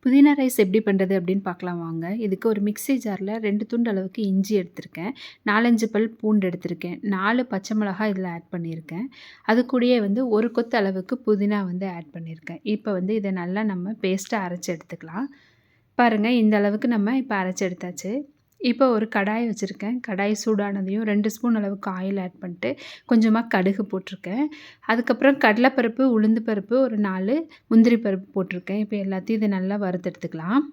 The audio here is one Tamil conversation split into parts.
புதினா ரைஸ் எப்படி பண்ணுறது அப்படின்னு பார்க்கலாம் வாங்க. இதுக்கு ஒரு மிக்ஸி ஜாரில் 2 துண்டு அளவுக்கு இஞ்சி எடுத்திருக்கேன். 4, 5 பல் பூண்டு எடுத்திருக்கேன். 4 பச்சை மிளகாய் இதில் ஆட் பண்ணியிருக்கேன். அது கூடயே வந்து ஒரு கொத்து அளவுக்கு புதினா வந்து ஆட் பண்ணியிருக்கேன். இப்போ வந்து இதை நல்லா நம்ம பேஸ்ட்டாக அரைச்சி எடுத்துக்கலாம். பாருங்கள், இந்த அளவுக்கு நம்ம இப்போ அரைச்சி எடுத்தாச்சு. இப்போ ஒரு கடாய் வச்சுருக்கேன். கடாய் சூடானதையும் 2 ஸ்பூன் அளவுக்கு ஆயில் ஆட் பண்ணிட்டு கொஞ்சமாக கடுகு போட்டிருக்கேன். அதுக்கப்புறம் கடலைப்பருப்பு, உளுந்து பருப்பு, ஒரு 4 முந்திரி பருப்பு போட்டிருக்கேன். இப்போ எல்லாத்தையும் இதை நல்லா வறுத்தெடுத்துக்கலாம்.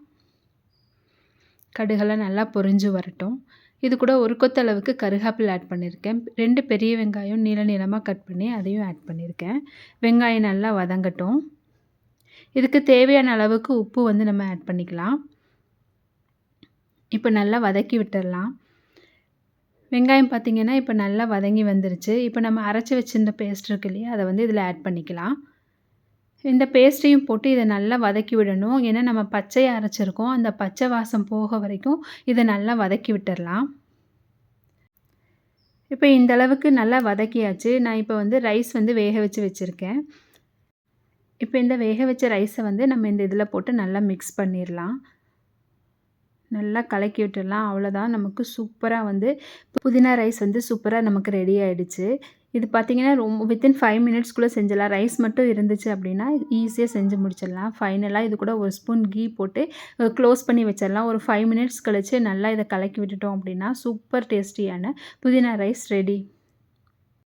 கடுகெல்லாம் நல்லா பொரிஞ்சு வரட்டும். இது கூட ஒரு கொத்து அளவுக்கு கருவேப்பிலை ஆட் பண்ணியிருக்கேன். 2 பெரிய வெங்காயம் நீள நீளமாக கட் பண்ணி அதையும் ஆட் பண்ணியிருக்கேன். வெங்காயம் நல்லா வதங்கட்டும். இதுக்கு தேவையான அளவுக்கு உப்பு வந்து நம்ம ஆட் பண்ணிக்கலாம். இப்போ நல்லா வதக்கி விட்டுடலாம். வெங்காயம் பார்த்திங்கன்னா இப்போ நல்லா வதங்கி வந்துருச்சு. இப்போ நம்ம அரைச்சி வச்சிருந்த பேஸ்ட் இருக்கு இல்லையா, அதை வந்து இதில் ஆட் பண்ணிக்கலாம். இந்த பேஸ்ட்டையும் போட்டு இதை நல்லா வதக்கி விடணும். ஏன்னா நம்ம பச்சையாக அரைச்சிருக்கோம். அந்த பச்சை வாசம் போக வரைக்கும் இதை நல்லா வதக்கி விட்டுடலாம். இப்போ இந்த அளவுக்கு நல்லா வதக்கியாச்சு. நான் இப்போ வந்து ரைஸ் வந்து வேக வச்சு வச்சுருக்கேன். இப்போ இந்த வேக வச்ச ரைஸை வந்து நம்ம இந்த இதில் போட்டு நல்லா மிக்ஸ் பண்ணிடலாம். நல்லா கலக்கி விட்டுடலாம். அவ்வளோதான், நமக்கு சூப்பராக வந்து புதினா ரைஸ் வந்து சூப்பராக நமக்கு ரெடி ஆகிடுச்சு. இது பார்த்திங்கன்னா ரொம்ப வித்தின் 5 மினிட்ஸ்க்குள்ளே செஞ்சிடலாம். ரைஸ் மட்டும் இருந்துச்சு அப்படின்னா ஈஸியாக செஞ்சு முடிச்சிடலாம். ஃபைனலாக இது கூட ஒரு ஸ்பூன் கீ போட்டு க்ளோஸ் பண்ணி வச்சிடலாம். ஒரு 5 மினிட்ஸ் கழிச்சு நல்லா இதை கலக்கி விட்டுட்டோம் அப்படின்னா சூப்பர் டேஸ்டியான புதினா ரைஸ் ரெடி.